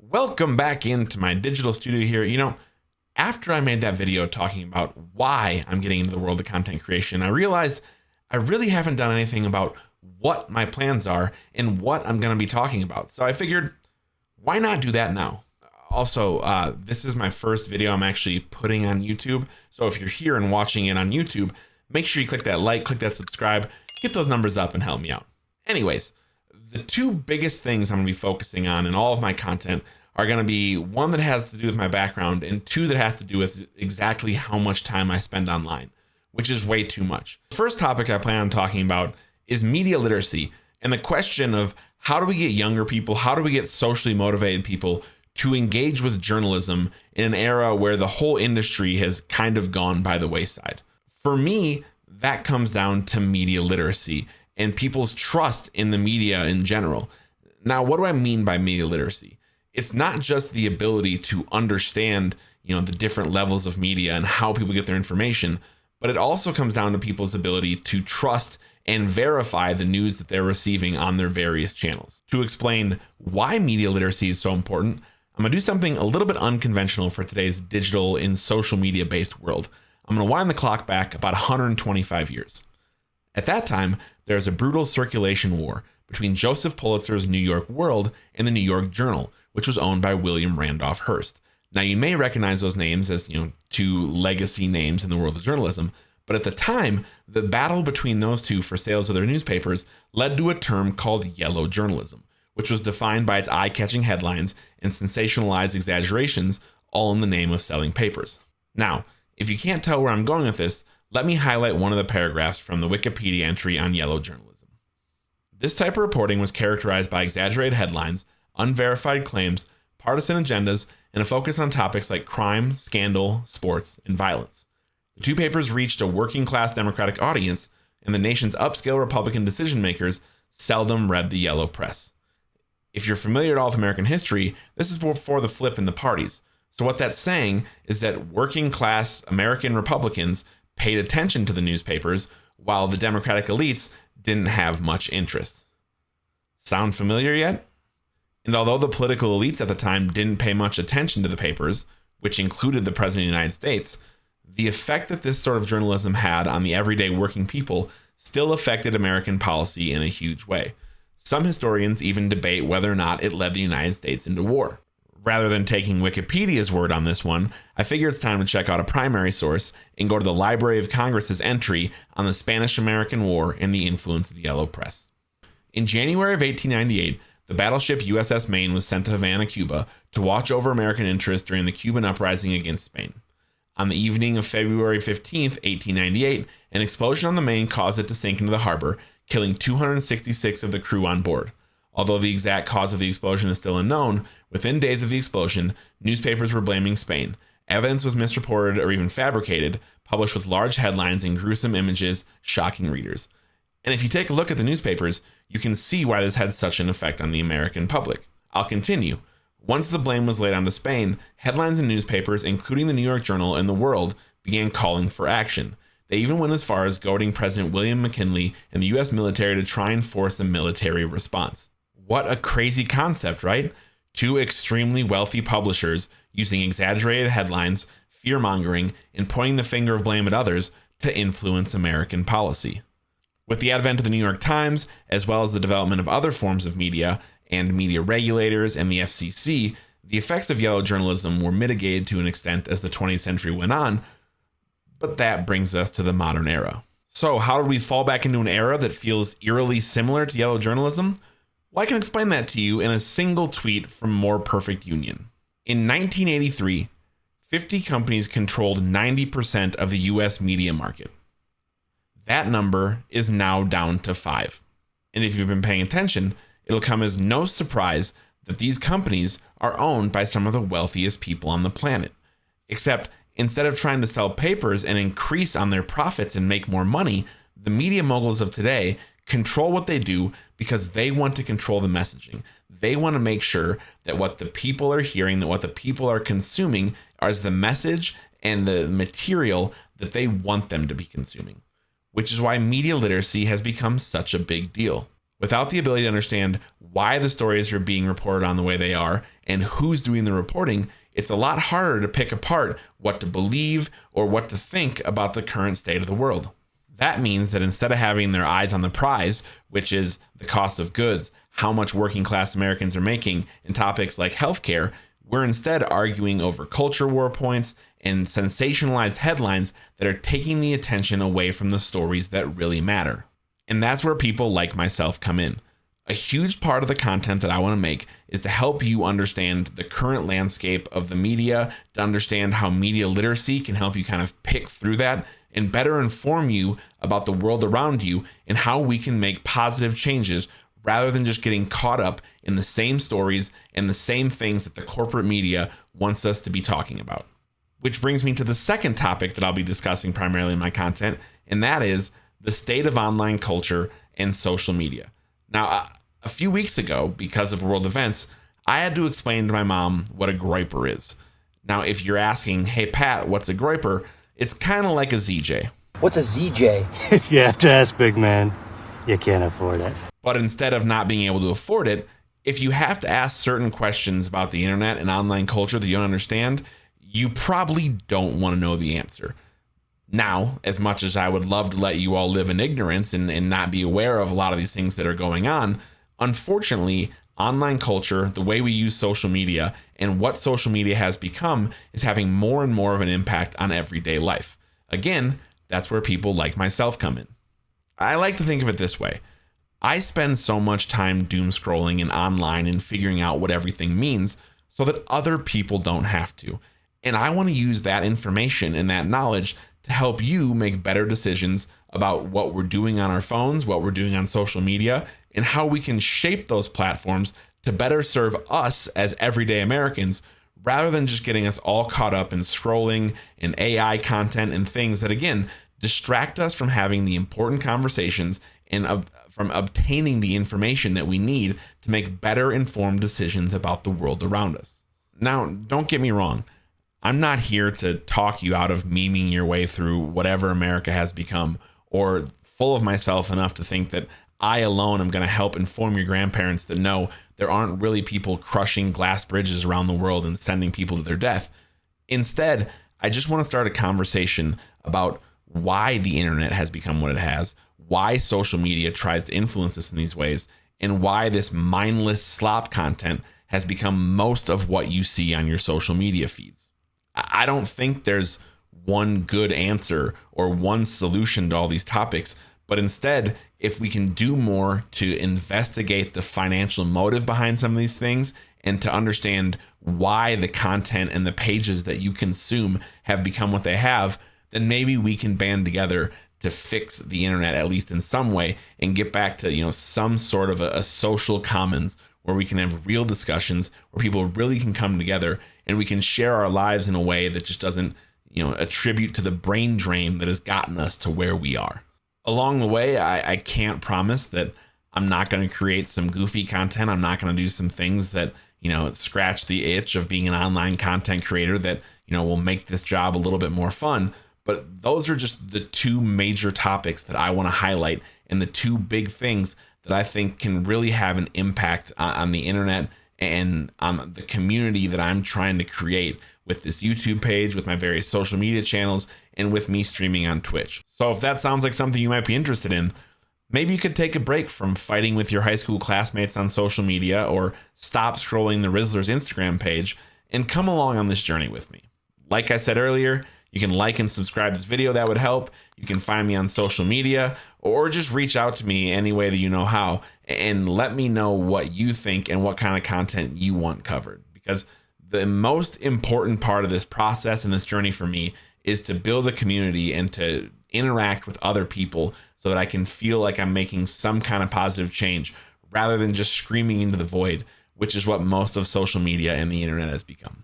Welcome back into my digital studio here. After I made that video talking about why I'm getting into the world of content creation, I realized I really haven't done anything about what my plans are and what I'm going to be talking about. So I figured, why not do that now? Also, this is my first video I'm actually putting on YouTube. So if you're here and watching it on YouTube, make sure you click that like, click that subscribe, get those numbers up and help me out. Anyways, the two biggest things I'm going to be focusing on in all of my content are going to be one that has to do with my background and two that has to do with exactly how much time I spend online, which is way too much. The first topic I plan on talking about is media literacy and the question of how do we get younger people, how do we get socially motivated people to engage with journalism in an era where the whole industry has kind of gone by the wayside. For me, that comes down to media literacy and people's trust in the media in general. Now, what do I mean by media literacy? It's not just the ability to understand, the different levels of media and how people get their information, but it also comes down to people's ability to trust and verify the news that they're receiving on their various channels. To explain why media literacy is so important, I'm gonna do something a little bit unconventional for today's digital and social media based world. I'm gonna wind the clock back about 125 years. At that time, there was a brutal circulation war between Joseph Pulitzer's New York World and the New York Journal, which was owned by William Randolph Hearst. Now, you may recognize those names as, two legacy names in the world of journalism, but at the time, the battle between those two for sales of their newspapers led to a term called yellow journalism, which was defined by its eye-catching headlines and sensationalized exaggerations, all in the name of selling papers. Now, if you can't tell where I'm going with this, let me highlight one of the paragraphs from the Wikipedia entry on yellow journalism. This type of reporting was characterized by exaggerated headlines, unverified claims, partisan agendas, and a focus on topics like crime, scandal, sports, and violence. The two papers reached a working-class Democratic audience, and the nation's upscale Republican decision-makers seldom read the yellow press. If you're familiar at all with American history, this is before the flip in the parties. So what that's saying is that working-class American Republicans paid attention to the newspapers, while the Democratic elites didn't have much interest. Sound familiar yet? And although the political elites at the time didn't pay much attention to the papers, which included the President of the United States, the effect that this sort of journalism had on the everyday working people still affected American policy in a huge way. Some historians even debate whether or not it led the United States into war. Rather than taking Wikipedia's word on this one, I figure it's time to check out a primary source and go to the Library of Congress's entry on the Spanish-American War and the influence of the yellow press. In January of 1898, the battleship USS Maine was sent to Havana, Cuba, to watch over American interests during the Cuban uprising against Spain. On the evening of February 15, 1898, an explosion on the Maine caused it to sink into the harbor, killing 266 of the crew on board. Although the exact cause of the explosion is still unknown, within days of the explosion, newspapers were blaming Spain. Evidence was misreported or even fabricated, published with large headlines and gruesome images, shocking readers. And if you take a look at the newspapers, you can see why this had such an effect on the American public. I'll continue. Once the blame was laid onto Spain, headlines in newspapers, including the New York Journal and the World, began calling for action. They even went as far as goading President William McKinley and the U.S. military to try and force a military response. What a crazy concept, right? Two extremely wealthy publishers using exaggerated headlines, fear-mongering, and pointing the finger of blame at others to influence American policy. With the advent of the New York Times, as well as the development of other forms of media and media regulators and the FCC, the effects of yellow journalism were mitigated to an extent as the 20th century went on, but that brings us to the modern era. So how did we fall back into an era that feels eerily similar to yellow journalism? Well, I can explain that to you in a single tweet from More Perfect Union. In 1983, 50 companies controlled 90% of the US media market. That number is now down to 5. And if you've been paying attention, it'll come as no surprise that these companies are owned by some of the wealthiest people on the planet. Except instead of trying to sell papers and increase on their profits and make more money, the media moguls of today control what they do because they want to control the messaging. They want to make sure that what the people are hearing, that what the people are consuming is the message and the material that they want them to be consuming, which is why media literacy has become such a big deal. Without the ability to understand why the stories are being reported on the way they are and who's doing the reporting, it's a lot harder to pick apart what to believe or what to think about the current state of the world. That means that instead of having their eyes on the prize, which is the cost of goods, how much working class Americans are making, in topics like healthcare, we're instead arguing over culture war points and sensationalized headlines that are taking the attention away from the stories that really matter. And that's where people like myself come in. A huge part of the content that I want to make is to help you understand the current landscape of the media, to understand how media literacy can help you kind of pick through that and better inform you about the world around you and how we can make positive changes rather than just getting caught up in the same stories and the same things that the corporate media wants us to be talking about. Which brings me to the second topic that I'll be discussing primarily in my content, and that is the state of online culture and social media. Now, a few weeks ago, because of world events, I had to explain to my mom what a groyper is. Now, if you're asking, hey, Pat, what's a groyper? It's kind of like a ZJ. What's a ZJ? If you have to ask, big man, you can't afford it. But instead of not being able to afford it, if you have to ask certain questions about the internet and online culture that you don't understand, you probably don't want to know the answer. Now, as much as I would love to let you all live in ignorance and not be aware of a lot of these things that are going on, unfortunately, online culture, the way we use social media, and what social media has become is having more and more of an impact on everyday life. Again, that's where people like myself come in. I like to think of it this way. I spend so much time doom scrolling and online and figuring out what everything means so that other people don't have to. And I want to use that information and that knowledge to help you make better decisions about what we're doing on our phones, what we're doing on social media, and how we can shape those platforms to better serve us as everyday Americans, rather than just getting us all caught up in scrolling and AI content and things that, again, distract us from having the important conversations and from obtaining the information that we need to make better informed decisions about the world around us. Now, don't get me wrong. I'm not here to talk you out of memeing your way through whatever America has become, or full of myself enough to think that I alone am going to help inform your grandparents that no, there aren't really people crushing glass bridges around the world and sending people to their death. Instead, I just want to start a conversation about why the internet has become what it has, why social media tries to influence us in these ways, and why this mindless slop content has become most of what you see on your social media feeds. I don't think there's one good answer or one solution to all these topics, but instead, if we can do more to investigate the financial motive behind some of these things and to understand why the content and the pages that you consume have become what they have, then maybe we can band together to fix the internet, at least in some way, and get back to, some sort of a social commons where we can have real discussions, where people really can come together and we can share our lives in a way that just doesn't, attribute to the brain drain that has gotten us to where we are. Along the way, I can't promise that I'm not going to create some goofy content. I'm not going to do some things that, scratch the itch of being an online content creator that, will make this job a little bit more fun. But those are just the two major topics that I want to highlight, and the two big things that I think can really have an impact on the internet and on the community that I'm trying to create with this YouTube page, with my various social media channels, and with me streaming on Twitch. So if that sounds like something you might be interested in, maybe you could take a break from fighting with your high school classmates on social media, or stop scrolling the Rizzlers Instagram page and come along on this journey with me. Like I said earlier, you can like and subscribe to this video. That would help. You can find me on social media, or just reach out to me any way that you know how, and let me know what you think and what kind of content you want covered. Because the most important part of this process and this journey for me is to build a community and to interact with other people so that I can feel like I'm making some kind of positive change, rather than just screaming into the void, which is what most of social media and the internet has become.